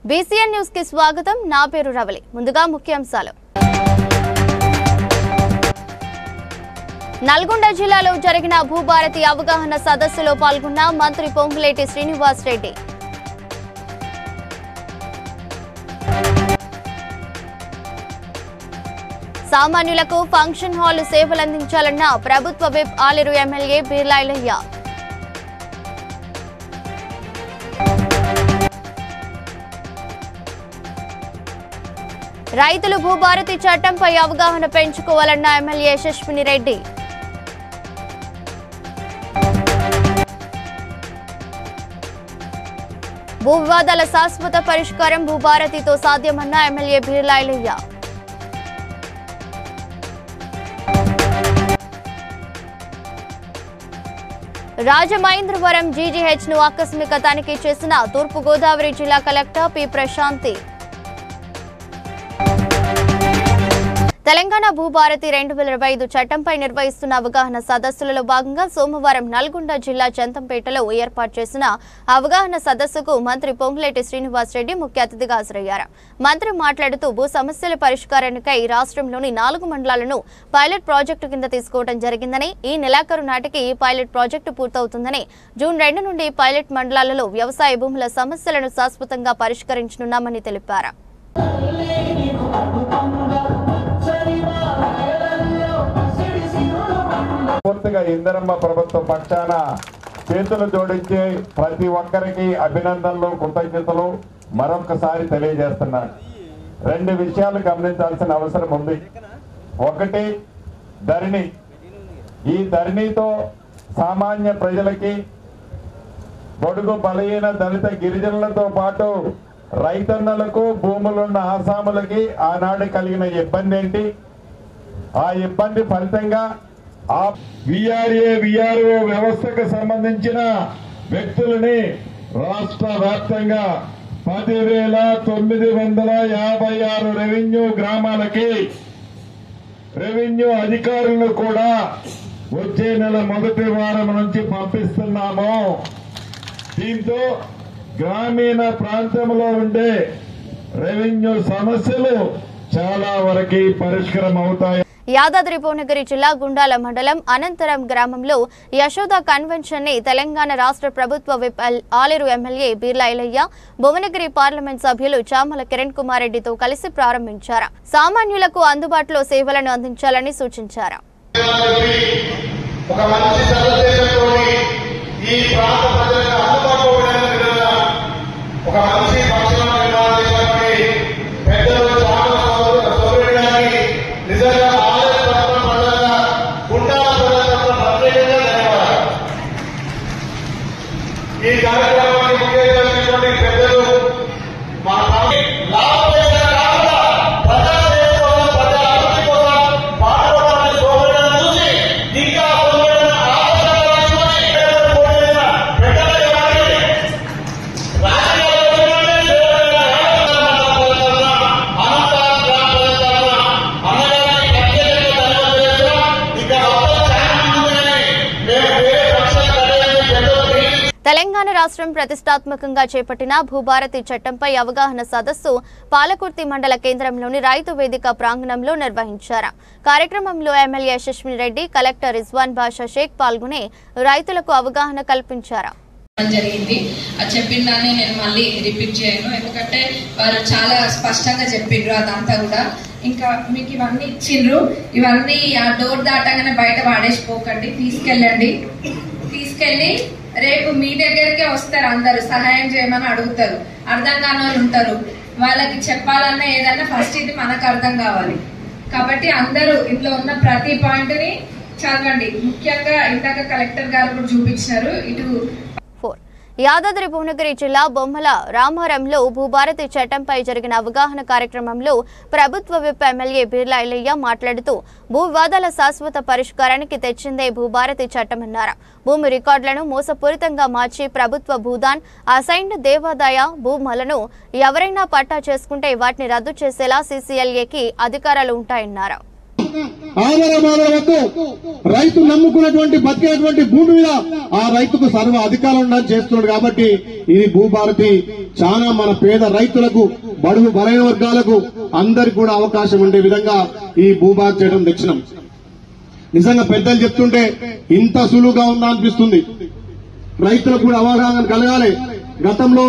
BCN news కి స్వాగతం. నా పేరు రవలి. ముందుగా ముఖ్యాంశాలు. నల్గొండ జిల్లాలో జరిగిన భూభారతి అవగాహన సదస్సులో పాల్గొన్న మంత్రి పొంగులేటి శ్రీనివాస్ రెడ్డి. సామాన్యులకు ఫంక్షన్ హాల్ సేవలందించాలన్న ప్రభుత్వ విప్ ఆలేరు ఎమ్మెల్యే బీర్లా ఐలయ్య. రైతులు భూభారతి చట్టంపై అవగాహన పెంచుకోవాలన్న ఎమ్మెల్యే యశస్విని రెడ్డి. భూ వివాదాల శాశ్వత పరిష్కారం భూభారతితో సాధ్యమన్న ఎమ్మెల్యే బీర్లా ఐలయ్య. రాజమహేంద్రవరం జీజీహెచ్ ను ఆకస్మిక తనిఖీ చేసిన తూర్పు గోదావరి జిల్లా కలెక్టర్ పి ప్రశాంతి. తెలంగాణ భూభారతి 2025 చట్టంపై నిర్వహిస్తున్న అవగాహన సదస్సులలో భాగంగా సోమవారం నల్గొండ జిల్లా చంతంపేటలో ఏర్పాటు చేసిన అవగాహన సదస్సుకు మంత్రి పొంగులేటి శ్రీనివాస్ రెడ్డి ముఖ్య అతిథిగా హాజరయ్యారు. మంత్రి మాట్లాడుతూ భూ సమస్యల పరిష్కారానికై రాష్ట్రంలోని 4 మండలాలను పైలట్ ప్రాజెక్టు కింద తీసుకోవడం జరిగిందని, ఈ నెలాఖరు నాటికి ఈ పైలట్ ప్రాజెక్టు పూర్తవుతుందని, జూన్ 2 నుండి పైలట్ మండలాలలో వ్యవసాయ భూముల సమస్యలను శాశ్వతంగా పరిష్కరించనున్నామని తెలిపారు. పూర్తిగా ఇందిరమ్మ ప్రభుత్వ పక్షాన చేతులు జోడించి ప్రతి ఒక్కరికి అభినందనలు, కృతజ్ఞతలు మరొకసారి తెలియజేస్తున్నాను. 2 విషయాలు గమనించాల్సిన అవసరం ఉంది. ఒకటి, ధరణి. ఈ ధరణితో సామాన్య ప్రజలకి, బడుగు బలహీన దళిత గిరిజనులతో పాటు రైతన్నలకు, భూములున్న ఆసాములకి ఆనాడు కలిగిన ఇబ్బంది ఏంటి, ఆ ఇబ్బంది ఫలితంగా ఆ విఆర్ఓ వ్యవస్థకు సంబంధించిన వ్యక్తులని రాష్ట్ర వ్యాప్తంగా 10,956 రెవెన్యూ గ్రామాలకి రెవెన్యూ అధికారులను కూడా వచ్చే నెల మొదటి వారం నుంచి పంపిస్తున్నాము. దీంతో గ్రామీణ ప్రాంతంలో ఉండే రెవెన్యూ సమస్యలు చాలా వరకు పరిష్కారం అవుతాయి. యాదాద్రి భువనగిరి జిల్లా గుండాల మండలం అనంతరం గ్రామంలో యశోద కన్వెన్షన్ ని తెలంగాణ రాష్ట్ర ప్రభుత్వ whip Aleru MLA Beerla Ilaiah, Bhuvanagiri parliament సభ్యులు చామల కిరణ్ కుమార్ రెడ్డితో కలిసి ప్రారంభించారు. సామాన్యులకు అందుబాటులో సేవలను అందించాలని సూచించారు. ఈ కార్యక్రమాన్ని ముఖ్యంగా పెద్దలు మా తెలంగాణ రాష్ట్రం ప్రతిష్టాత్మకంగా చేపట్టిన భూభారతి చట్టంపై అవగాహన సదస్సు పాలకుర్తి మండల కేంద్రంలోని రైతు వేదిక ప్రాంగణంలో నిర్వహించారు. కార్యక్రమంలో ఎమ్మెల్యే యశస్విని రెడ్డి, కలెక్టర్ రిజ్వాన్ బాషా షేక్ పాల్గొని రైతులకు అవగాహన కల్పించారు. జరిగింది అది చెప్పిన దాన్ని నేను మళ్ళీ రిపీట్ చేయను, ఎందుకంటే వారు చాలా స్పష్టంగా చెప్పిండ్రు అదంతా కూడా. ఇంకా మీకు ఇవన్నీ ఇచ్చిండ్రు, ఇవన్నీ ఆ డోర్ దాటగానే బయట వాడేసిపోకండి, తీసుకెళ్ళి రేపు మీ దగ్గరికే వస్తారు. అందరూ సహాయం చేయమని అడుగుతారు, అర్థం కాని వాళ్ళు ఉంటారు, వాళ్ళకి చెప్పాలన్నా ఏదన్నా ఫస్ట్ ఇది మనకు అర్థం కావాలి. కాబట్టి అందరూ ఇంట్లో ఉన్న ప్రతి పాయింట్ ని చదవండి. ముఖ్యంగా ఇందాక కలెక్టర్ గారు కూడా చూపించినారు. ఇటు యాదాద్రి భువనగిరి జిల్లా బొమ్మల రామారంలో భూభారతి చట్టంపై జరిగిన అవగాహన కార్యక్రమంలో ప్రభుత్వ విప్ ఎమ్మెల్యే బీర్లా ఐలయ్య మాట్లాడుతూ భూ వివాదాల శాశ్వత పరిష్కారానికి తెచ్చిందే భూభారతి చట్టమన్నారు. భూమి రికార్డులను మోసపూరితంగా మార్చి ప్రభుత్వ భూదాన్, అసైన్డ్ దేవాదాయ భూములను ఎవరైనా పట్టా చేసుకుంటే వాటిని రద్దు చేసేలా CCLAకి అధికారాలు ఉంటాయన్నారు. ఆదరబాదల వద్దు రైతు నమ్ముకున్నటువంటి బతికినటువంటి భూమి మీద ఆ రైతుకు సర్వ అధికారం ఉండాలని చేస్తున్నాడు. కాబట్టి ఇది భూభారతి చాలా మన పేద రైతులకు, బడుగు బలైన వర్గాలకు అందరికి కూడా అవకాశం ఉండే విధంగా ఈ భూభారతి చేయడం దక్షిణం. నిజంగా పెద్దలు చెప్తుంటే ఇంత సులువుగా ఉందా అనిపిస్తుంది. రైతులకు కూడా అవగాహన కలగాలి. గతంలో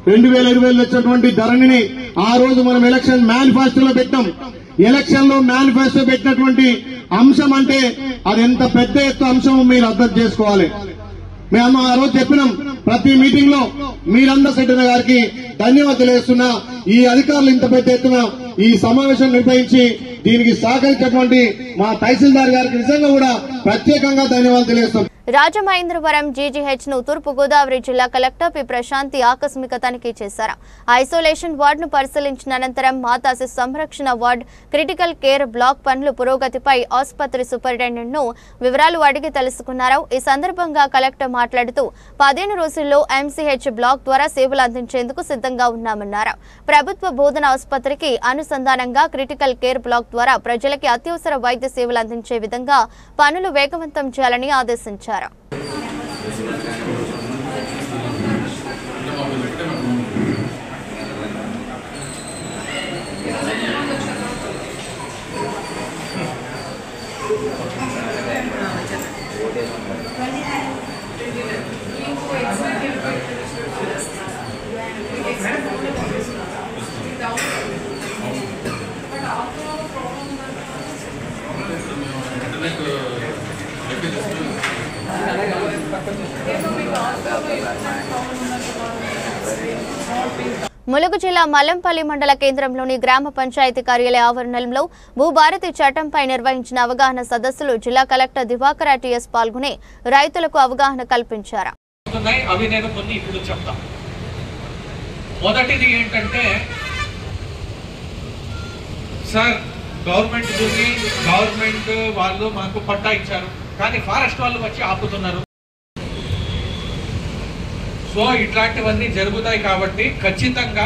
2020 వచ్చినటువంటి ధరణిని ఆ రోజు మనం ఎలక్షన్ మేనిఫెస్టోలో పెట్టాం. ఎలక్షన్ లో మేనిఫెస్టో పెట్టినటువంటి అంశం అంటే అది ఎంత పెద్ద ఎత్తు అంశం మీరు అర్థం చేసుకోవాలి. మేము ఆ రోజు చెప్పినాం ప్రతి మీటింగ్ లో. మీరందరూ సెట్టిన గారికి ధన్యవాదాలు తెలియజేస్తున్నా. ఈ అధికారులు ఇంత పెద్ద ఎత్తున ఈ సమావేశం నిర్వహించి దీనికి సహకరించినటువంటి మా తహసీల్దార్ గారికి నిజంగా కూడా ప్రత్యేకంగా ధన్యవాదాలు తెలియజేస్తాం. రాజమహేంద్రవరం జీజీహెచ్ ను తూర్పు గోదావరి జిల్లా కలెక్టర్ పి ప్రశాంతి ఆకస్మిక తనిఖీ చేశారు. ఐసోలేషన్ వార్డును పరిశీలించిన అనంతరం మాతా శిశు సంరక్షణ వార్డు, క్రిటికల్ కేర్ బ్లాక్ పనుల పురోగతిపై ఆసుపత్రి సూపరింటెండెంట్ ను వివరాలు అడిగి తెలుసుకున్నారు. ఈ సందర్భంగా కలెక్టర్ మాట్లాడుతూ 15 రోజుల్లో ఎంసీహెచ్ బ్లాక్ ద్వారా సేవలు అందించేందుకు సిద్ధంగా ఉన్నామన్నారు. ప్రభుత్వ బోధన ఆసుపత్రికి అనుసంధానంగా క్రిటికల్ కేర్ బ్లాక్ ద్వారా ప్రజలకి అత్యవసర వైద్య సేవలు అందించే విధంగా పనులు వేగవంతం చేయాలని ఆదేశించారు. ములుగు జిల్లా మల్లంపల్లి మండల కేంద్రంలోని గ్రామ పంచాయతీ కార్యాలయ ఆవరణంలో భూభారతి చట్టంపై నిర్వహించిన అవగాహన సదస్సులో జిల్లా కలెక్టర్ దివాకర్ టిఎస్ పాల్గొని రైతులకు అవగాహన కల్పించారు. అవి నేను కొన్ని ఇప్పుడు చెప్తా. మొదటిది ఏంటంటే సార్ గవర్నమెంట్ భూమి, గవర్నమెంట్ వాళ్ళు మాకు పట్టా ఇచ్చారు, కానీ ఫారెస్ట్ వాళ్ళు వచ్చి ఆపుతున్నారు. సో ఇట్లాంటివన్నీ జరుగుతాయి. కాబట్టి ఖచ్చితంగా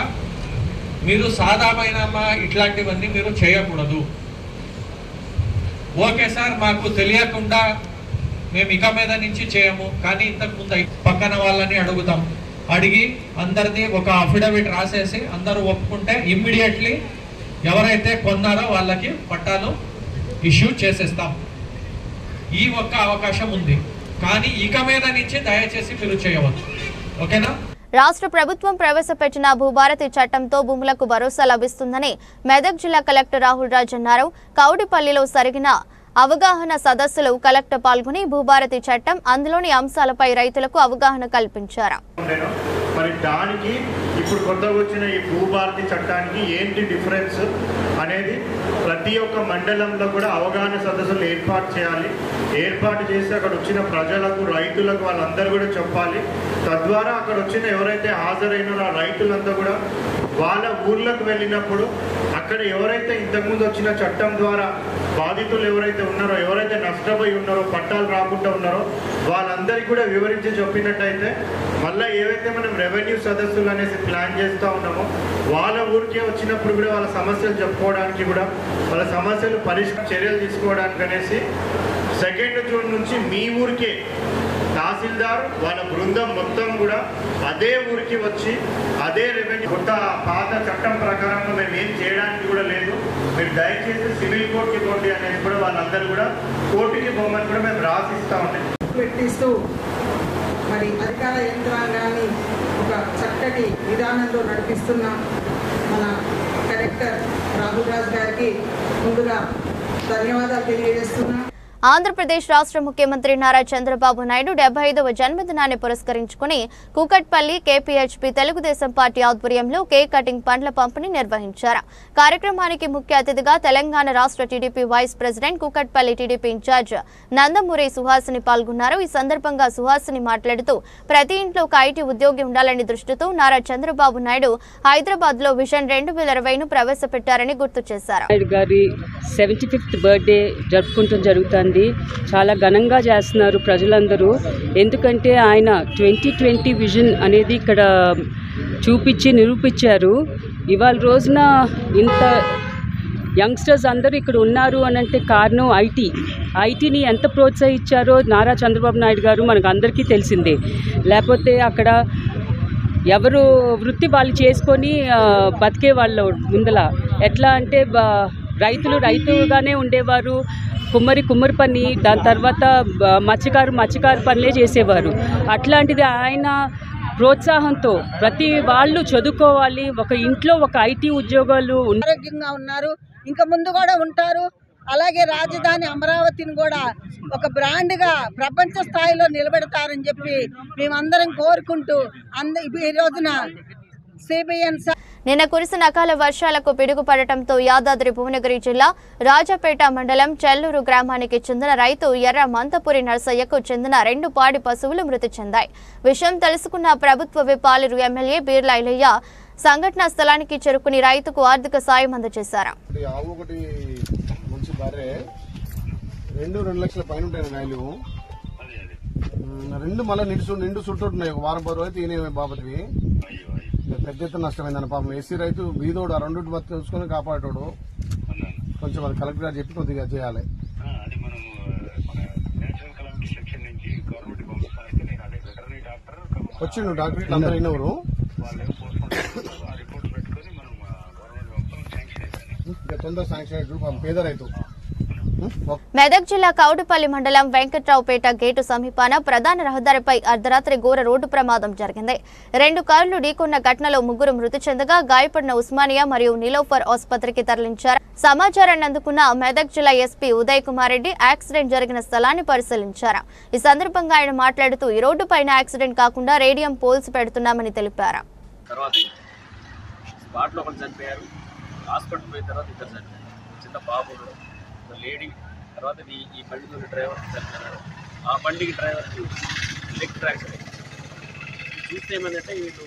మీరు సాదామైన ఇట్లాంటివన్నీ మీరు చేయకూడదు. ఓకే సార్, మాకు తెలియకుండా మేము ఇక మీద నుంచి చేయము, కానీ ఇంతకుముందు పక్కన వాళ్ళని అడుగుతాం. అడిగి అందరిది ఒక అఫిడవిట్ రాసేసి అందరూ ఒప్పుకుంటే ఇమ్మీడియట్లీ ఎవరైతే కొన్నారో వాళ్ళకి పట్టాలు ఇష్యూ చేసేస్తాం. ఈ ఒక్క అవకాశం ఉంది, కానీ ఇక మీద నుంచి దయచేసి మీరు చేయవద్దు. ఓకేనా? రాష్ట్ర ప్రభుత్వం ప్రవేశపెట్టిన భూభారతి చట్టంతో భూములకు భరోసా లభిస్తుందని మెదక్ జిల్లా కలెక్టర్ రాహుల్ రాజ్ అన్నారు. కౌడిపల్లిలో జరిగిన అవగాహన సదస్సులో కలెక్టర్ పాల్గొని భూభారతి చట్టం, అందులోని అంశాలపై రైతులకు అవగాహన కల్పించారు. మరి దానికి ఇప్పుడు కొత్తగా వచ్చిన ఈ భూభారతి చట్టానికి ఏంటి డిఫరెన్స్ అనేది ప్రతి ఒక్క మండలంలో కూడా అవగాహన సదస్సులు ఏర్పాటు చేయాలి. ఏర్పాటు చేసి అక్కడ వచ్చిన ప్రజలకు, రైతులకు వాళ్ళందరూ కూడా చెప్పాలి. తద్వారా అక్కడ వచ్చిన ఎవరైతే హాజరైనారో ఆ రైతులంతా కూడా వాళ్ళ ఊర్లకు వెళ్ళినప్పుడు అక్కడ ఎవరైతే ఇంతకుముందు వచ్చిన చట్టం ద్వారా బాధితులు ఎవరైతే ఉన్నారో, ఎవరైతే నష్టపోయి ఉన్నారో, పట్టాలు రాకుండా ఉన్నారో వాళ్ళందరికీ కూడా వివరించి చెప్పినట్టయితే మళ్ళీ ఏవైతే మనం రెవెన్యూ సదస్సులు అనేసి ప్లాన్ చేస్తూ ఉన్నామో వాళ్ళ ఊరికే వచ్చినప్పుడు కూడా వాళ్ళ సమస్యలు చెప్పుకోవడానికి కూడా, వాళ్ళ సమస్యలు చర్యలు తీసుకోవడానికి అనేసి 2 జూన్ నుంచి మీ ఊరికే తహసీల్దార్ వాళ్ళ బృందం మొత్తం కూడా అదే ఊరికి వచ్చి అదే రెవెన్యూ కొత్త పాత చట్టం ప్రకారంగా మేము ఏం చేయడానికి కూడా లేదు, మీరు దయచేసి సివిల్ కోర్టుకి పోండి అనేది కూడా వాళ్ళందరూ కూడా కోర్టుకి పోమని కూడా మేము రాసిస్తా ఉన్నాం. పెట్టిస్తూ మరి అధికార యంత్రాంగాన్ని ఒక చక్కటి విధానంలో నడిపిస్తున్న మన కలెక్టర్ రాహుల్ రాజ్ గారికి ముందుగా ధన్యవాదాలు తెలియజేస్తున్నాం. ఆంధ్రప్రదేశ్ రాష్ట్ర ముఖ్యమంత్రి నారా చంద్రబాబు నాయుడు 75వ జన్మదినాన్ని పురస్కరించుకుని కూకట్పల్లి కేపీహెచ్పీ తెలుగుదేశం పార్టీ ఆధ్వర్యంలో కేక్ కటింగ్ పండ్ల పంపిణీ నిర్వహించారు. కార్యక్రమానికి ముఖ్య అతిథిగా తెలంగాణ రాష్ట్ర TDP vice president Kukatpally TDP incharge Nandamuri Suhasini పాల్గొన్నారు. ఈ సందర్భంగా సుహాసిని మాట్లాడుతూ ప్రతి ఇంట్లో ఒక ఐటీ ఉద్యోగి ఉండాలని దృష్టితో నారా చంద్రబాబు నాయుడు హైదరాబాద్ లో విజన్ 2020ను ప్రవేశపెట్టారని గుర్తు చేశారు. గారి 75th బర్త్డే జరుపుకుంటూ జరుగుతుంది. చాలా ఘనంగా చేస్తున్నారు ప్రజలందరూ. ఎందుకంటే ఆయన 2020 విజన్ అనేది ఇక్కడ చూపించి నిరూపించారు. ఇవాళ రోజున ఇంత యంగ్స్టర్స్ అందరూ ఇక్కడ ఉన్నారు అని అంటే కారణం ఐటీని ఎంత ప్రోత్సహించారో నారా చంద్రబాబు నాయుడు గారు మనకు అందరికీ తెలిసిందే. లేకపోతే అక్కడ ఎవరు వృత్తి వాళ్ళు చేసుకొని బతికే వాళ్ళు ముందల ఎట్లా అంటే రైతులుగానే ఉండేవారు, కుమ్మరి పని, దాని తర్వాత మత్స్యకారు పనులే చేసేవారు. అట్లాంటిది ఆయన ప్రోత్సాహంతో ప్రతి వాళ్ళు చదువుకోవాలి, ఒక ఇంట్లో ఒక ఐటీ ఉద్యోగాలు ఆరోగ్యంగా ఉన్నారు, ఇంకా ముందు కూడా ఉంటారు. అలాగే రాజధాని అమరావతిని కూడా ఒక బ్రాండ్గా ప్రపంచ స్థాయిలో నిలబెడతారని చెప్పి మేమందరం కోరుకుంటూ ఈ రోజున సిబిఎన్ నిన్న కురిసిన అకాల వర్షాలకు పిడుగుపడటంతో యాదాద్రి భువనగిరి జిల్లా రాజపేట మండలం చెల్లూరు గ్రామానికి చెందిన రైతు ఎర్ర మంతపురి నర్సయ్యకు చెందిన 2 పాడి పశువులు మృతి చెందాయి. విషయం తెలుసుకున్న ప్రభుత్వ విప్ పాలేరు ఎమ్మెల్యే బీర్లా ఐలయ్య సంఘటనా స్థలానికి చేరుకుని రైతుకు ఆర్థిక సాయం అందజేశారు. 2 లక్షల పైన ఉంటాయి వాల్యూ. 2 మళ్ళీ నిండు చుట్టూ వారం 10 రోజులు అయితే ఈయన బాబతివి పెద్ద ఎత్తున నష్టమైందని పాపం. ఏసీ రైతు బీదోడు ఆ 2 బతి చూసుకొని కాపాడేటోడు. కొంచెం అది కలెక్టర్ గారు చెప్పి కొద్దిగా చేయాలి. వచ్చిండు డాక్టర్ అందరూ అయినవరు. తొందర శాంక్షన్ అయ్యేటప్పుడు పేద రైతు. మెదక్ జిల్లా కౌడుపల్లి మండలం వెంకట్రావుపేట గేటు సమీపాన ప్రధాన రహదారిపై అర్ధరాత్రి ఘోర రోడ్డు ప్రమాదం జరిగింది. 2 కార్లు ఢీకొన్న ఘటనలో 3 మృతి చెందగా గాయపడిన ఉస్మానియా మరియు నీలోఫర్ ఆసుపత్రికి తరలించారు. సమాచారాన్ని అందుకున్న మెదక్ జిల్లా ఎస్పీ ఉదయ్ కుమార్ రెడ్డి యాక్సిడెంట్ జరిగిన స్థలాన్ని పరిశీలించారు. ఈ సందర్భంగా ఆయన మాట్లాడుతూ ఈ రోడ్డు పైన యాక్సిడెంట్ కాకుండా రేడియం పోల్స్ పెడుతున్నామని తెలిపారు. లేడీ తర్వాత ఈ బండితో డ్రైవర్ చనిపోయినాడు. ఆ బండికి డ్రైవర్కి లెగ్ ఫ్రాక్చర్ అయింది. చూస్తే ఏమంటే వీళ్ళు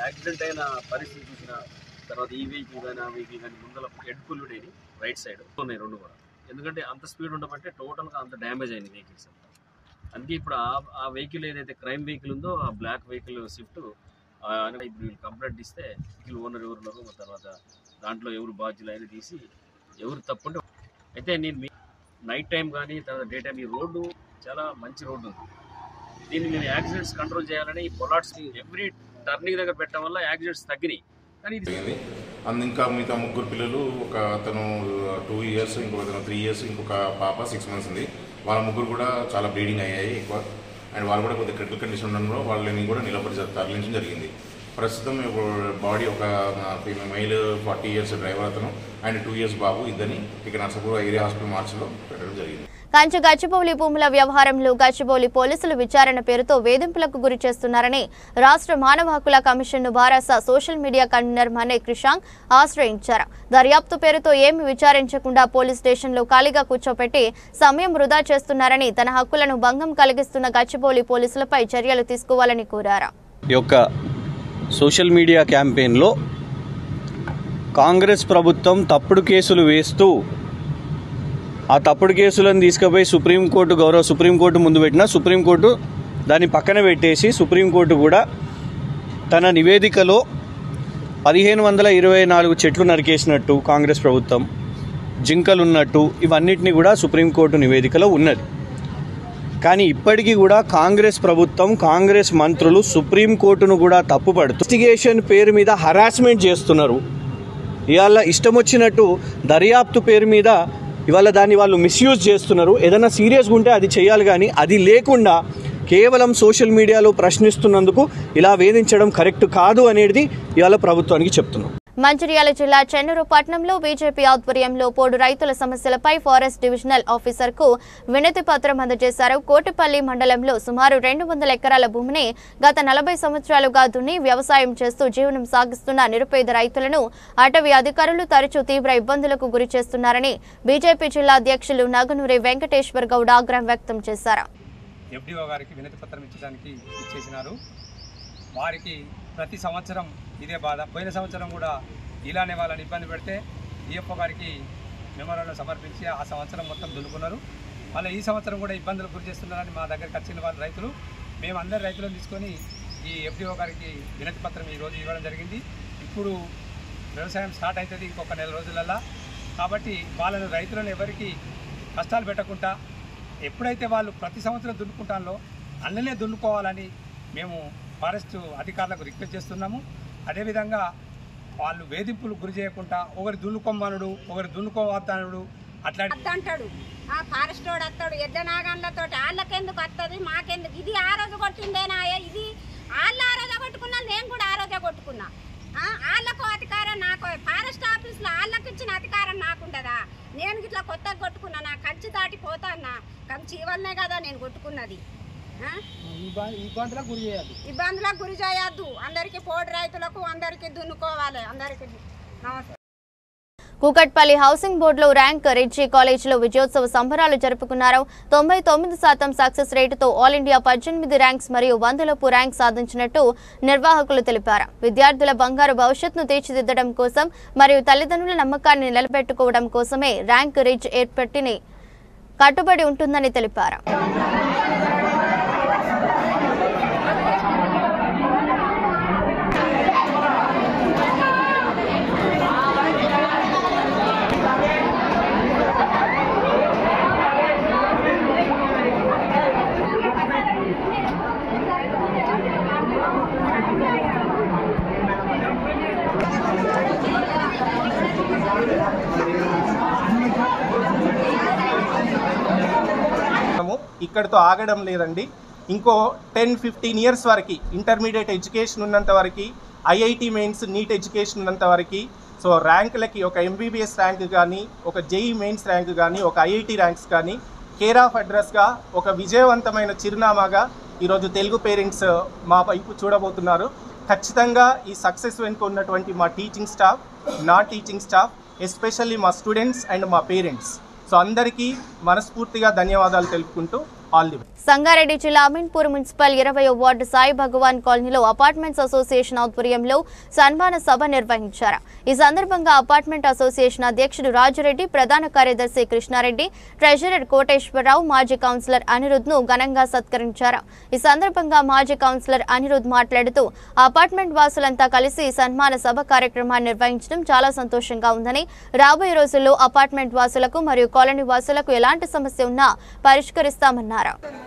యాక్సిడెంట్ అయిన పరిస్థితి చూసిన తర్వాత ఈ వెహికల్ కానీ ఆ వెహికల్ కానీ ముందర హెడ్ పుల్లుడ్ అయింది, రైట్ సైడ్ ఉన్నాయి 2 కూడా. ఎందుకంటే అంత స్పీడ్ ఉండబట్టే టోటల్గా అంత డ్యామేజ్ అయింది వెహికల్స్ అంతా. అందుకే ఇప్పుడు ఆ వెహికల్ ఏదైతే క్రైమ్ వెహికల్ ఉందో ఆ బ్లాక్ వెహికల్ స్విఫ్ట్ ఇప్పుడు వీళ్ళు కంప్లైంట్ ఇస్తే వెహికల్ ఓనర్ ఎవరున్నారు, తర్వాత దాంట్లో ఎవరు బాధ్యులు అయినా తీసి ఎవరు తప్పుంటే అయితే నేను నైట్ టైం కానీ తర్వాత డే టైం ఈ రోడ్డు చాలా మంచి రోడ్డు ఉంది. దీన్ని నేను యాక్సిడెంట్స్ కంట్రోల్ చేయాలని ఈ పొలాట్స్ ఎవ్రీ టర్నింగ్ దగ్గర పెట్టడం వల్ల యాక్సిడెంట్స్ తగ్గినాయి. కానీ ఇంకా మిగతా 3 పిల్లలు, ఒక అతను 2 years, ఇంకొక అతను 3 years, ఇంకొక పాప 6 months ఉంది. వాళ్ళ 3 కూడా చాలా బ్లీడింగ్ అయ్యాయి ఎక్కువ. అండ్ వాళ్ళు కూడా కొద్దిగా క్రిటికల్ కండిషన్ ఉండడంలో వాళ్ళని కూడా తరలించడం జరిగింది. ప్రస్తుతం బాడీ ఒక మెయిల్ 40 years డ్రైవర్ అతను అండ్ 2 years బాబు ఇద్దరిని ఇక్కడ నర్సాపూర్ ఏరియా హాస్పిటల్ మార్చిలో పెట్టడం జరిగింది. కంచు గచ్చిబౌలి భూముల వ్యవహారంలో గచ్చిబౌలి పోలీసులు విచారణ పేరుతో వేధింపులకు గురి చేస్తున్నారని రాష్ట్ర మానవ హక్కుల కమిషన్ను బారాస సోషల్ మీడియా కన్వీనర్ మనే క్రిషాంగ్ ఆశ్రయించారు. దర్యాప్తు పేరుతో ఏమి విచారించకుండా పోలీస్ స్టేషన్లో ఖాళీగా కూర్చోపెట్టి సమయం వృధా చేస్తున్నారని, తన హక్కులను భంగం కలిగిస్తున్న గచ్చిబౌలి పోలీసులపై చర్యలు తీసుకోవాలని కోరారు. సోషల్ మీడియా క్యాంపెయిన్లో కాంగ్రెస్ ప్రభుత్వం తప్పుడు కేసులు వేస్తూ ఆ తప్పుడు కేసులను తీసుకుపోయి గౌరవ సుప్రీంకోర్టు ముందు పెట్టిన సుప్రీంకోర్టు దాన్ని పక్కన పెట్టేసి సుప్రీంకోర్టు కూడా తన నివేదికలో 1524 చెట్లు నరికేసినట్టు కాంగ్రెస్ ప్రభుత్వం, జింకలున్నట్టు ఇవన్నిటినీ కూడా సుప్రీంకోర్టు నివేదికలో ఉన్నది. కానీ ఇప్పటికీ కూడా కాంగ్రెస్ ప్రభుత్వం, కాంగ్రెస్ మంత్రులు సుప్రీంకోర్టును కూడా తప్పుపడుతూ ఇన్వెస్టిగేషన్ పేరు మీద హరాస్మెంట్ చేస్తున్నారు. ఇవాళ ఇష్టం వచ్చినట్టు దర్యాప్తు పేరు మీద ఇవాళ దాన్ని వాళ్ళు మిస్యూజ్ చేస్తున్నారు. ఏదైనా సీరియస్గా ఉంటే అది చేయాలి, కానీ అది లేకుండా కేవలం సోషల్ మీడియాలో ప్రశ్నిస్తున్నందుకు ఇలా వేధించడం కరెక్ట్ కాదు అనేది ఇవాళ ప్రభుత్వానికి చెప్తున్నాం. మంచిర్యాల జిల్లా చెన్నూరు పట్టణంలో బీజేపీ ఆధ్వర్యంలో పోడు రైతుల సమస్యలపై ఫారెస్ట్ డివిజనల్ ఆఫీసర్కు వినతి పత్రం అందజేశారు. కోటిపల్లి మండలంలో సుమారు 200 ఎకరాల భూమిని గత 40 సంవత్సరాలుగా దున్ని వ్యవసాయం చేస్తూ జీవనం సాగిస్తున్న నిరుపేద రైతులను అటవీ అధికారులు తరచూ తీవ్ర ఇబ్బందులకు గురి చేస్తున్నారని బీజేపీ జిల్లా అధ్యక్షులు నగనూరి వెంకటేశ్వర్ గౌడ్ ఆగ్రహం వ్యక్తం చేశారు. FDO గారికి వినతి పత్రం ఇచ్చడానికి ఇచ్చేసినారు. వారికి ప్రతి సంవత్సరం ఇదే బాధ. పోయిన సంవత్సరం కూడా ఇలానే వాళ్ళని ఇబ్బంది పెడితే DFO గారికి మెమోరాండం సమర్పించి ఆ సంవత్సరం మొత్తం దున్నుకున్నారు. మళ్ళీ ఈ సంవత్సరం కూడా ఇబ్బందులు గురి చేస్తున్నారని మా దగ్గరికి వచ్చిన వాళ్ళ రైతులు, మేము అందరు రైతులను తీసుకొని ఈ FDO గారికి వినతి పత్రం ఈరోజు ఇవ్వడం జరిగింది. ఇప్పుడు వ్యవసాయం స్టార్ట్ అవుతుంది ఇంకొక 4 రోజులల్లో. కాబట్టి వాళ్ళను రైతులను ఎవరికి కష్టాలు పెట్టకుండా ఎప్పుడైతే వాళ్ళు ప్రతి సంవత్సరం దున్నుకుంటానో అన్ననే దున్నుకోవాలని మేము ఫారెస్ట్ అధికారులకు రిక్వెస్ట్ చేస్తున్నాము. అదేవిధంగా వాళ్ళు వేధింపులు గురి చేయకుండా ఒకరి దున్నుకోమనుడు ఒకరి దున్నుకోవద్దనుడు అట్లా అంటాడు. ఆ ఫారెస్ట్ వాడు వస్తాడు ఎడ్ల నాగన్లతో వాళ్ళకెందుకు వస్తుంది మాకెందుకు, ఇది ఆ రోజు కొట్టిందేనా, ఇది వాళ్ళు ఆ రోజే కొట్టుకున్నా నేను కూడా ఆ రోజే కొట్టుకున్నా. వాళ్ళకు అధికారం నాకు, ఫారెస్ట్ ఆఫీస్లో వాళ్ళకి ఇచ్చిన అధికారం నాకుండదా? నేను ఇట్లా కొత్తగా కొట్టుకున్నా, నా కంచి దాటిపోతాన్నా, కంచి ఇవల్లనే కదా నేను కొట్టుకున్నది. ఇబ్బందులకు గురి చేయొద్దు, అందరికీ పోటీ రైతులకు అందరికీ దున్నుకోవాలి. అందరికీ నమస్తే. కూకట్పల్లి హౌసింగ్ బోర్డులో ర్యాంక్ రిడ్జీ కాలేజీలో విజయోత్సవ సంబరాలు జరుపుకున్నారు. 99% సక్సెస్ రేటుతో ఆల్ ఇండియా 18 ర్యాంక్స్ మరియు 100లోపు ర్యాంక్ సాధించినట్టు నిర్వాహకులు తెలిపారు. విద్యార్థుల బంగారు భవిష్యత్తును తీర్చిదిద్దడం కోసం మరియు తల్లిదండ్రుల నమ్మకాన్ని నిలబెట్టుకోవడం కోసమే ర్యాంక్ రిడ్జ్ ఏర్పట్టిని కట్టుబడి ఉంటుందని తెలిపారు. ఇక్కడితో ఆగడం లేదండి. ఇంకో 10-15 ఇయర్స్ వరకు ఇంటర్మీడియట్ ఎడ్యుకేషన్ ఉన్నంత వరకు, ఐఐటి మెయిన్స్ నీట్ ఎడ్యుకేషన్ ఉన్నంత వరకు, సో ర్యాంకులకి ఒక ఎంబీబీఎస్ ర్యాంక్ కానీ, ఒక జేఈ మెయిన్స్ ర్యాంక్ కానీ, ఒక ఐఐటి ర్యాంక్స్ కానీ కేర్ ఆఫ్ అడ్రస్గా ఒక విజయవంతమైన చిరునామాగా ఈరోజు తెలుగు పేరెంట్స్ మా వైపు చూడబోతున్నారు. ఖచ్చితంగా ఈ సక్సెస్ వెనుక ఉన్నటువంటి మా టీచింగ్ స్టాఫ్, నా టీచింగ్ స్టాఫ్, ఎస్పెషల్లీ మా స్టూడెంట్స్ అండ్ మా పేరెంట్స్, సో అందరికీ మనస్ఫూర్తిగా ధన్యవాదాలు తెలుపుకుంటూ ఆల్ ది బెస్ట్. సంగారెడ్డి జిల్లా అమీన్పూర్ మున్సిపల్ 20వ వార్డు సాయి భగవాన్ కాలనీలో అపార్ట్మెంట్స్ అసోసియేషన్ ఆధ్వర్యంలో సన్మాన సభ నిర్వహించారు. ఈ సందర్భంగా అపార్ట్మెంట్ అసోసియేషన్ అధ్యక్షుడు రాజురెడ్డి, ప్రధాన కార్యదర్శి కృష్ణారెడ్డి, ట్రెజరర్ కోటేశ్వరరావు, మాజీ కౌన్సిలర్ అనిరుద్ను ఘనంగా సత్కరించారు. ఈ సందర్భంగా మాజీ కౌన్సిలర్ అనిరుద్ మాట్లాడుతూ అపార్ట్మెంట్ వాసులంతా కలిసి సన్మాన సభ కార్యక్రమాన్ని నిర్వహించడం చాలా సంతోషంగా ఉందని, రాబోయే రోజుల్లో అపార్ట్మెంట్ వాసులకు మరియు కాలనీ వాసులకు ఎలాంటి సమస్య ఉన్నా పరిష్కరిస్తామన్నారు.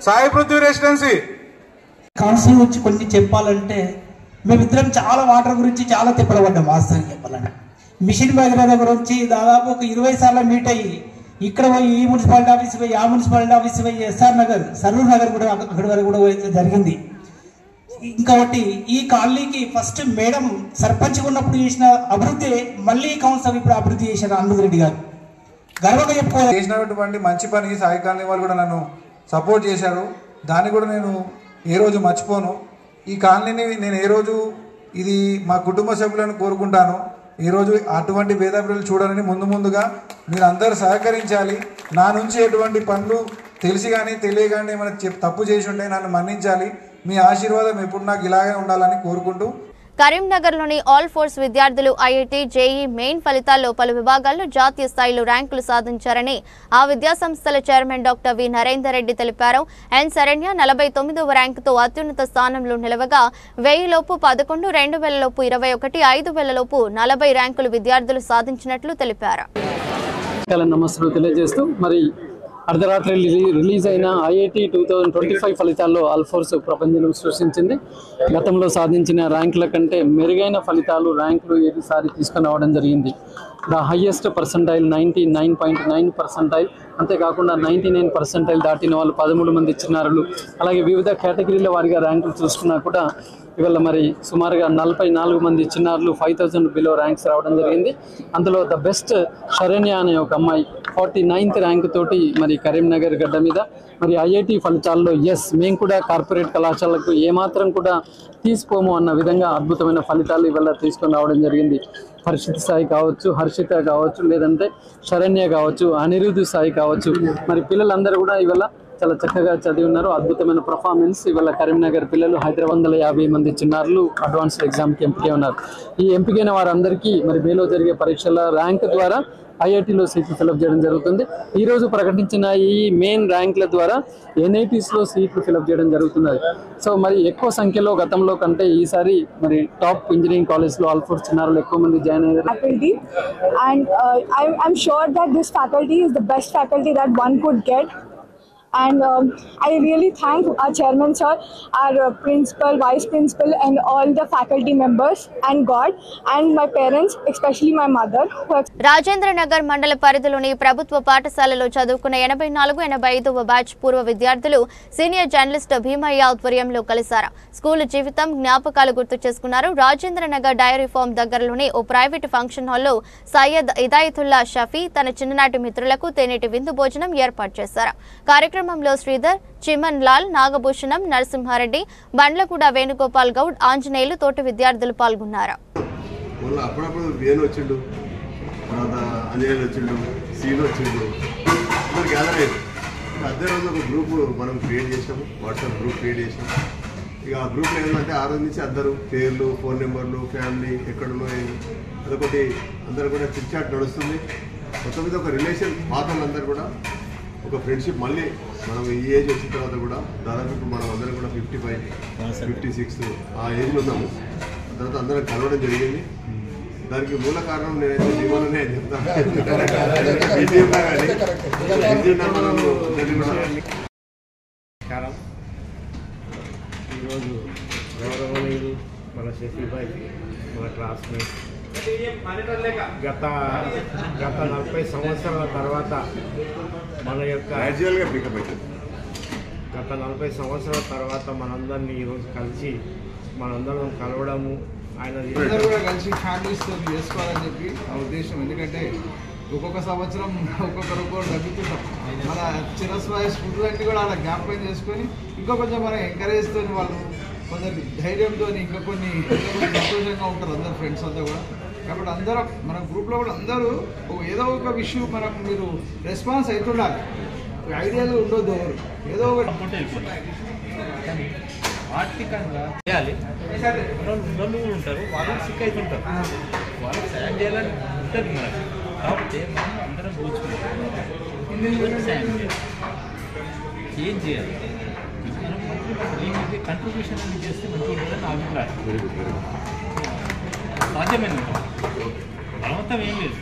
సాయి పృథ్వీ రెసిడెన్సీ కౌన్సిలింగ్ గురించి కొన్ని చెప్పాలంటే మేమిద్దరం చాలా వాటర్ గురించి చాలా తిప్పలపడ్డాం. వాస్తవంగా చెప్పాలంటే మిషన్ భగీరథ గురించి దాదాపు ఒక 20 సార్లు మీట్ అయ్యి ఇక్కడ పోయి ఈ మున్సిపాలిటీ ఆఫీస్ పోయి, ఆ మున్సిపాలిటీ ఆఫీస్ పోయి, ఎస్ఆర్ నగర్, సరూర్ నగర్ కూడా అక్కడి వరకు కూడా జరిగింది. ఇంకొకటి ఈ కాలనీకి ఫస్ట్ మేడం సర్పంచ్ ఉన్నప్పుడు చేసిన అభివృద్ధి మళ్ళీ కౌన్సిలర్ ఇప్పుడు అభివృద్ధి చేశారు అనిరుద్ రెడ్డి గారు. గర్వంగా చెప్పుకోవాలి. చేసినటువంటి మంచి పనికి సాయి కాలనీ వాళ్ళు కూడా నన్ను సపోర్ట్ చేశారు. దాన్ని కూడా నేను ఏ రోజు మర్చిపోను. ఈ కాలనీని నేను ఏ రోజు ఇది మా కుటుంబ సభ్యులను కోరుకుంటాను. ఈరోజు అటువంటి భేదాభిప్రాయాలు చూడాలని ముందుగా మీరు అందరూ సహకరించాలి. నా నుంచి ఎటువంటి పనులు తెలిసి కానీ తెలియ కానీ ఏమైనా తప్పు చేసి ఉంటే నన్ను మన్నించాలి. మీ ఆశీర్వాదం ఎప్పుడు నాకు ఇలాగే ఉండాలని కోరుకుంటూ కరీంనగర్లోని ఆల్ ఫోర్స్ విద్యార్థులు ఐఐటి, జేఈ మెయిన్ ఫలితాల్లో పలు విభాగాల్లో జాతీయ స్థాయిలో ర్యాంకులు సాధించారని ఆ విద్యాసంస్థల chairman doctor V Narender Reddy తెలిపారు. ఎన్ శరణ్య 49వ ర్యాంకుతో అత్యున్నత స్థానంలో నిలవగా 1000 లోపు 11, 2000 లోపు 21, 5000 లోపు 40 ర్యాంకులు విద్యార్థులు సాధించినట్లు తెలిపారు. నమస్కారం తెలియజేస్తూ మరి అర్ధరాత్రి రిలీజ్ అయిన ఐఐటి 2025 ఫలితాల్లో ఆల్ఫోర్స్ ప్రపంచం సృష్టించింది. గతంలో సాధించిన ర్యాంకుల కంటే మెరుగైన ఫలితాలు ర్యాంకులు ఈసారి తీసుకుని రావడం జరిగింది. ద హైయెస్ట్ పర్సంటైల్ 99.9 పర్సంటైల్, అంతేకాకుండా 99 పర్సంటైల్ దాటిన వాళ్ళు 13 మంది చిన్నారులు. అలాగే వివిధ కేటగిరీల వారిగా ర్యాంకులు చూసుకున్నా కూడా ఇవాళ మరి సుమారుగా 44 మంది చిన్నారులు 5000 బిలో ర్యాంక్స్ రావడం జరిగింది. అందులో ద బెస్ట్ శరణ్య అనే ఒక అమ్మాయి 49th ర్యాంక్ తోటి మరి కరీంనగర్ గడ్డ మీద మరి ఐఐటి ఫలితాల్లో మేము కూడా కార్పొరేట్ కళాశాలకు ఏమాత్రం కూడా తీసుకోము అన్న విధంగా అద్భుతమైన ఫలితాలు ఇవాళ తీసుకొని రావడం జరిగింది. హర్షిత్ సాయి కావచ్చు, హర్షిత కావచ్చు, లేదంటే శరణ్య కావచ్చు, అనిరుద్ధ్ సాయి కావచ్చు, మరి పిల్లలందరూ కూడా ఇవాళ చాలా చక్కగా చదివి ఉన్నారు. అద్భుతమైన పర్ఫార్మెన్స్. ఇవాళ కరీంనగర్ పిల్లలు హైదరాబాద్ 150 మంది చిన్నారులు అడ్వాన్స్డ్ ఎగ్జామ్కి ఎంపిక ఉన్నారు. ఈ ఎంపికైన వారందరికీ మరి మేలో జరిగే పరీక్షల ర్యాంక్ ద్వారా ఐఐటీలో సీట్లు ఫిలప్ చేయడం జరుగుతుంది. ఈరోజు ప్రకటించిన ఈ మెయిన్ ర్యాంక్ల ద్వారా ఎన్ఐటీస్లో సీట్లు ఫిలప్ చేయడం జరుగుతున్నది. సో మరి ఎక్కువ సంఖ్యలో గతంలో కంటే ఈసారి మరి టాప్ ఇంజనీరింగ్ కాలేజ్లో ఆల్ఫోర్స్ చిన్నారులు ఎక్కువ మంది జాయిన్ అయ్యారు. Faculty, and I'm sure that this faculty is the best faculty that one could get. And I really thank our chairman sir, our principal, vice principal, and all the faculty members, and God, and my parents, especially my mother. Rajendra Nagar మండల పరిధిలోని ప్రభుత్వ పాఠశాలలో చదువుకున్న 84-85వ batch పూర్వ విద్యార్థులు senior journalist Bheemaiah ఆధ్వర్యంలో కలిశారు. School జీవితం జ్ఞాపకాలు గుర్తు చేసుకున్నారు. రాజేంద్ర నగర్ డైరీ ఫామ్ దగ్గరలోని ఓ ప్రైవేట్ ఫంక్షన్ హాల్లో సయ్యద్ ఇదాయతుల్లా షఫీ తన చిన్ననాటి మిత్రులకు తేనేటి విందు భోజనం ఏర్పాటు చేశారు. కార్యక్రమంలో శ్రీధర్, చిమన్ లాల్, నాగభూషణం, నరసింహారెడ్డి, బండ్లగూడ వేణుగోపాల్ గౌడ్, ఆంజనేయులు తోటి విద్యార్థులు పాల్గొన్నారు. అప్పుడప్పుడు వేణు వచ్చిండు, తర్వాత ఆంజనేయులు వచ్చిండు, సీను వచ్చిండు, అందరు గ్యాదర్ అయ్యారు. అదే రోజు ఒక గ్రూప్ మనం క్రియేట్ చేసినాము, వాట్సాప్ గ్రూప్ క్రియేట్ చేసినాం. ఇక ఆ గ్రూప్లో ఏంటంటే ఆ రోజు నుంచి అందరూ పేర్లు, ఫోన్ నెంబర్లు, ఫ్యామిలీ ఎక్కడున్నో అదొకటి అందరూ కూడా చిట్ చాట్ నడుస్తుంది. మొత్తం మీద ఒక రిలేషన్ పాతలందరూ కూడా ఒక ఫ్రెండ్షిప్ మళ్ళీ మనం ఈ ఏజ్ వచ్చిన తర్వాత కూడా దాదాపు ఇప్పుడు మనం అందరం కూడా 55, 56 ఆ ఏజ్లో ఉన్నాము. తర్వాత అందరం కలవడం జరిగింది. దానికి మూల కారణం నేనైతే జీవననే చెప్తాను. ఈరోజు గౌరవనీయులు మన షఫీబాయ్, మన క్లాస్మేట్, గత 40 సంవత్సరాల తర్వాత మన యొక్క గత 40 సంవత్సరాల తర్వాత మనందరినీ ఈరోజు కలిసి మనందరం కలవడము, ఆయన కూడా కలిసి ఫ్యామిలీస్తో చేసుకోవాలని చెప్పి నా ఉద్దేశం. ఎందుకంటే ఒక్కొక్క సంవత్సరం ఒక్కొక్కరు తగ్గుతుంటాం. మన చిరస్వాయ స్ఫూర్తులన్నీ కూడా అలా జ్ఞాపకం చేసుకొని ఇంకా కొంచెం మనం ఎంకరేజ్తో వాళ్ళు కొందరు ధైర్యంతో ఇంకా కొన్ని సంతోషంగా ఉంటారు అందరు ఫ్రెండ్స్ అంతా కూడా. కాబట్టి అందరూ మన గ్రూప్లో కూడా అందరూ ఏదో ఒక విషయం మనకు మీరు రెస్పాన్స్ అవుతుండాలి. ఐడియాలు ఉండొద్దు, ఎవరు ఏదో ఒకటి ఆర్థికంగా చేయాలి. ఉన్నోళ్ళు ఉంటారు, వాళ్ళు సిక్ అవుతుంటారు, వాళ్ళకి సాయం చేయాలని ఉంటుంది మనకు. కాబట్టి మనం అందరం కూర్చుంటాం, సాయం చేయాలి. ఏం చేయాలి మనం మంత్లీ కంట్రిబ్యూషన్ అనేది చేస్తే మంచిగా ఉంటుందని నా అభిప్రాయం. సాధ్యమైన బలవంతం ఏం లేదు.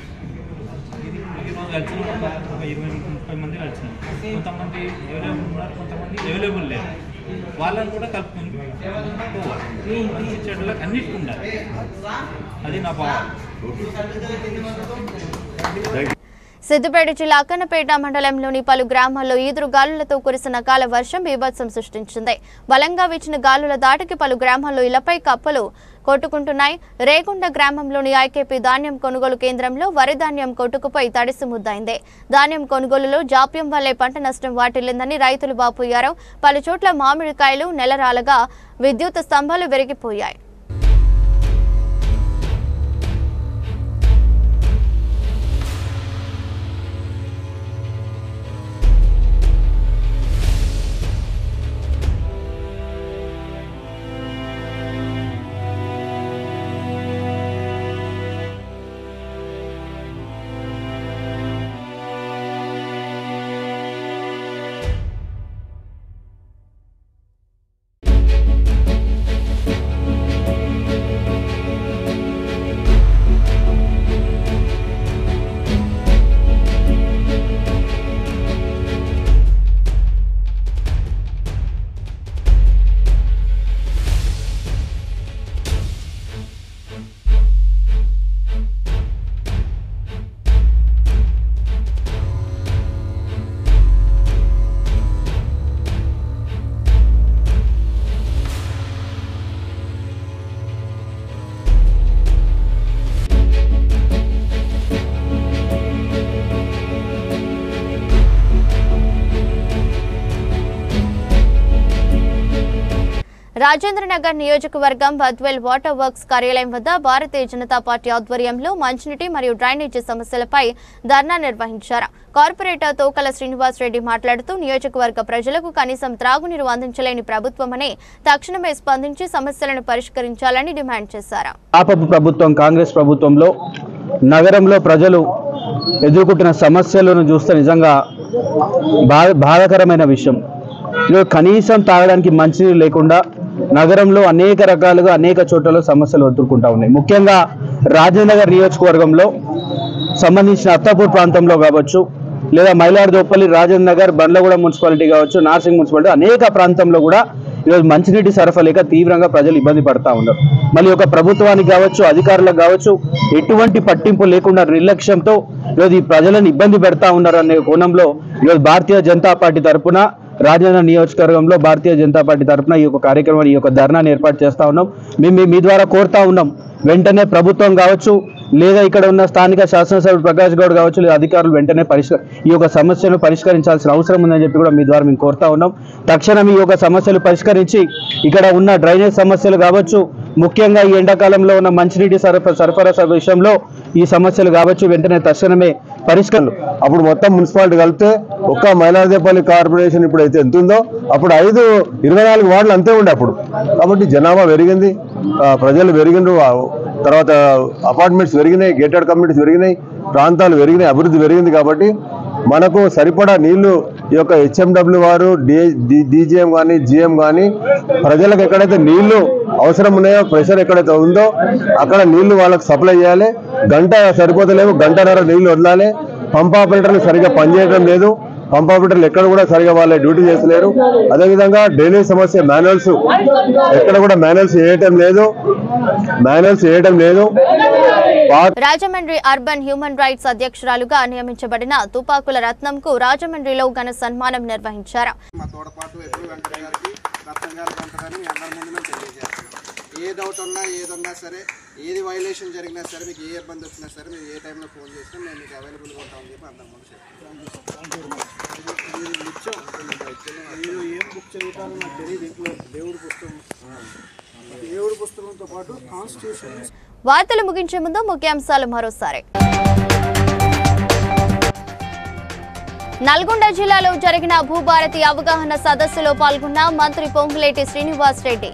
ఇది ఈరోజు కలిసిన ఒక 20-30 మంది కలిసినాం. కొంతమంది అవైలబుల్ ఉన్నారు, కొంతమంది అవైలబుల్ లేదు. వాళ్ళని కూడా కలుపుకొని పోవాలి. మంచి చెడులకు అన్నిటికీ ఉండాలి. అది నా భావం. సిద్దిపేట జిల్లా అక్కన్నపేట మండలంలోని పలు గ్రామాల్లో ఈదురు గాలులతో కురిసిన అకాల వర్షం బీభత్సం సృష్టించింది. బలంగా వీచిన గాలుల దాటికి పలు గ్రామాల్లో ఇళ్లపై కప్పలు కొట్టుకుంటున్నాయి. రేగుండ గ్రామంలోని ఐకేపీ ధాన్యం కొనుగోలు కేంద్రంలో వరి ధాన్యం కొట్టుకుపై తడిసి ముద్దైంది. ధాన్యం కొనుగోలులో జాప్యం వల్లే పంట నష్టం వాటిల్లిందని రైతులు వాపోయారు. పలు చోట్ల మామిడికాయలు నెలరాలగా విద్యుత్ స్తంభాలు విరిగిపోయాయి. రాజేంద్రనగర్ నియోజకవర్గం బద్వేల్ వాటర్ వర్క్స్ కార్యాలయం వద్ద భారతీయ జనతా పార్టీ ఆధ్వర్యంలో మంచినీటి మరియు డ్రైనేజీ సమస్యలపై ధర్నా నిర్వహించారు. కార్పొరేటర్ తోకల శ్రీనివాస్ రెడ్డి మాట్లాడుతూ నియోజకవర్గ ప్రజలకు కనీసం త్రాగునీరు అందించలేని ప్రభుత్వమని తక్షణమే స్పందించి సమస్యలను పరిష్కరించాలని డిమాండ్ చేశారు. ప్రభుత్వం కాంగ్రెస్ ప్రభుత్వంలో నగరంలో ప్రజలు ఎదుర్కొంటున్న సమస్యలను చూస్తే నిజంగా బాధాకరమైన విషయం. కనీసం తాగడానికి మంచినీరు లేకుండా నగరంలో అనేక రకాలుగా అనేక చోట్ల సమస్యలు ఎదుర్కొంటూ ఉన్నాయి. ముఖ్యంగా రాజేంద్రనగర్ నియోజకవర్గంలో సంబంధించిన అత్తాపూర్ ప్రాంతంలో కావచ్చు, లేదా మైలార్దోపల్లి, రాజేంద్రనగర్, బండ్లగూడ మున్సిపాలిటీ కావచ్చు, నార్సింగ్ మున్సిపాలిటీ అనేక ప్రాంతంలో కూడా ఈరోజు మంచినీటి సరఫరా లేక తీవ్రంగా ప్రజలు ఇబ్బంది పడతా ఉన్నారు. మళ్ళీ ఒక ప్రభుత్వానికి కావచ్చు, అధికారులకు కావచ్చు ఎటువంటి పట్టింపు లేకుండా నిర్లక్ష్యంతో ఈరోజు ఈ ప్రజలను ఇబ్బంది పెడతా ఉన్నారు అనే కోణంలో ఈరోజు భారతీయ జనతా పార్టీ తరఫున రాజేంద్ర నియోజకవర్గంలో భారతీయ జనతా పార్టీ తరఫున ఈ యొక్క కార్యక్రమాన్ని ఈ యొక్క ధర్నాన్ని ఏర్పాటు చేస్తూ ఉన్నాం. మేము మీ ద్వారా కోరుతా ఉన్నాం, వెంటనే ప్రభుత్వం కావచ్చు, లేదా ఇక్కడ ఉన్న స్థానిక శాసనసభ్యుడు ప్రకాష్ గౌడ్ కావచ్చు, లేదా అధికారులు వెంటనే ఈ యొక్క సమస్యను పరిష్కరించాల్సిన అవసరం ఉందని చెప్పి కూడా మీ ద్వారా మేము కోరుతా ఉన్నాం. తక్షణం ఈ యొక్క సమస్యలు పరిష్కరించి ఇక్కడ ఉన్న డ్రైనేజ్ సమస్యలు కావచ్చు, ముఖ్యంగా ఈ ఎండాకాలంలో ఉన్న మంచినీటి సరఫరా విషయంలో ఈ సమస్యలు కావచ్చు వెంటనే తక్షణమే పరిష్కరణ. అప్పుడు మొత్తం మున్సిపాలిటీ కలిపితే ఒక్క మైలార్దేపల్లి కార్పొరేషన్ ఇప్పుడు అయితే ఎంత ఉందో అప్పుడు 24 వార్డులు అంతే ఉండే అప్పుడు. కాబట్టి జనాభా పెరిగింది, ప్రజలు పెరిగిండ్రు, తర్వాత అపార్ట్మెంట్స్ పెరిగినాయి, గేటెడ్ కమ్యూనిటీస్ పెరిగినాయి, ప్రాంతాలు పెరిగినాయి, అభివృద్ధి పెరిగింది. కాబట్టి మనకు సరిపడా నీళ్లు ఈ యొక్క హెచ్ఎండబ్ల్యూ వారు, డీజీఎం కానీ, జిఎం కానీ ప్రజలకు ఎక్కడైతే నీళ్లు అవసరం ఉన్నాయో, ప్రెషర్ ఎక్కడైతే ఉందో అక్కడ నీళ్లు వాళ్ళకి సప్లై చేయాలి. గంట సరిపోతలేవు, గంటన్నర నీళ్లు వదలాలి. పంప్ ఆపరేటర్లు సరిగా పనిచేయడం లేదు, పంప్ ఆపరేటర్లు ఎక్కడ కూడా సరిగా వాళ్ళ డ్యూటీ చేస్తలేరు. అదేవిధంగా డ్రైనేజ్ సమస్య, మాన్యువల్స్ ఎక్కడ కూడా మాన్యువల్స్ వేయటం లేదు. రాజమండ్రి అర్బన్ హ్యూమన్ రైట్స్ అధ్యక్షురాలుగా నియమించబడిన తుపాకుల రత్నంకు రాజమండ్రిలో ఘన సన్మానం నిర్వహించారు. ఏ డౌట్ ఉన్నా ఏదన్నా సరే, ఏది వైలేషన్ జరిగినా సరే, మీకు ఏ ఇబ్బంది వచ్చినా సరే మీరు ఏ టైంలో ఫోన్ చేసినా మేము మీకు అవైలబుల్గా ఉంటామని చెప్పి అందరం ముందు మీరు ఏం బుక్ చదువుతారో నాకు తెలియదు. ఇంట్లో దేవుడి పుస్తకంతో పాటు కాన్స్టిట్యూషన్. వార్తలు ముగించే ముందు ముఖ్యాంశాలు మరోసారి. నల్గొండ జిల్లాలో జరిగిన భూభారతి అవగాహన సదస్సులో పాల్గొన్న మంత్రి పొంగులేటి శ్రీనివాస్ రెడ్డి.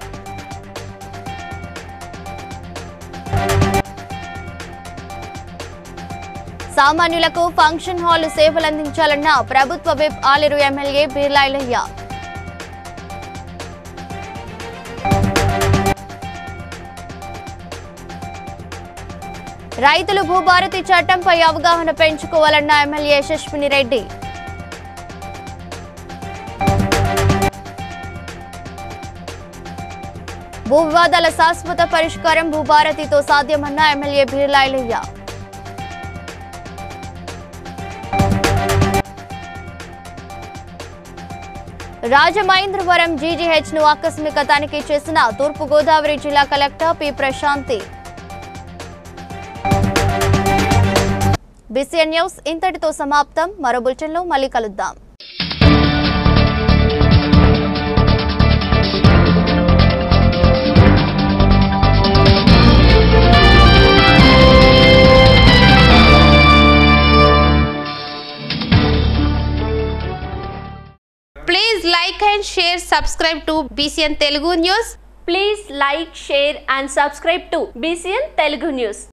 సామాన్యులకు ఫంక్షన్ హాల్ సేవలందించాలన్న ప్రభుత్వ విప్ ఆలేరు ఎమ్మెల్యే బీర్లాయిలయ్య. రైతులు భూభారతి చట్టంపై అవగాహన పెంచుకోవాలన్న ఎమ్మెల్యే యశస్విని రెడ్డి. భూ వివాదాల శాశ్వత పరిష్కారం భూభారతితో సాధ్యమన్న ఎమ్మెల్యే బీర్లాయిలయ్య. రాజమహేంద్రవరం జీజీహెచ్ ను ఆకస్మిక తనిఖీ చేసిన తూర్పు గోదావరి జిల్లా collector P Prashanti. BCN news ఇంతటితో సమాప్తం. మరో బులెటిన్లో మళ్ళీ కలుద్దాం. Please like and share, subscribe to BCN Telugu News. Please like, share and subscribe to BCN Telugu News.